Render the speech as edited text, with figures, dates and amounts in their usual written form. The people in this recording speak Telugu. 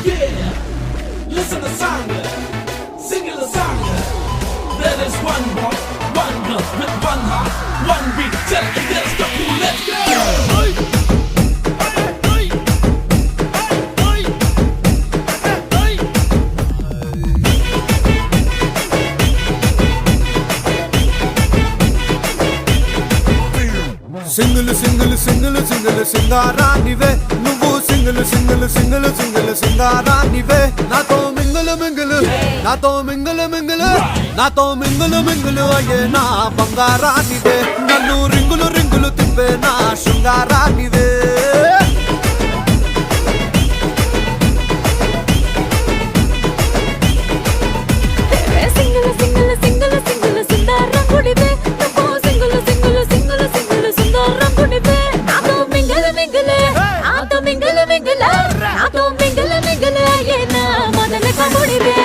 Yeah, listen to song, sing the song. There is one boy, one girl with one heart, one beat. Tell me there's the cool. Let's go. Single single single single సింగారానివే నువ్వు సింగిల్ సింగిల్ సింగిల్ సింగిల్ సింగారానివే నాతో మింగిల్ మింగిల్ నాతో మింగిల్ మింగిల్ నాతో మింగిల్ మింగిల్ అయ్యే నా బంగారానివే నన్ను రింగులు రింగులు తిప్పే నా శృంగారానివే సింగిల్ సింగిల్ సింగిల్ సింగిల్ సుందరంగుడివే నువ్వు సింగిల్ సింగిల్ సింగిల్ సింగిల్ సుందరంగుడివే నాతో మింగిల్ మింగిల్ నాతో మింగిల్ మింగిల్ నాతో మింగిల్ మింగిల్ అయ్యే నా మొదల కముడివే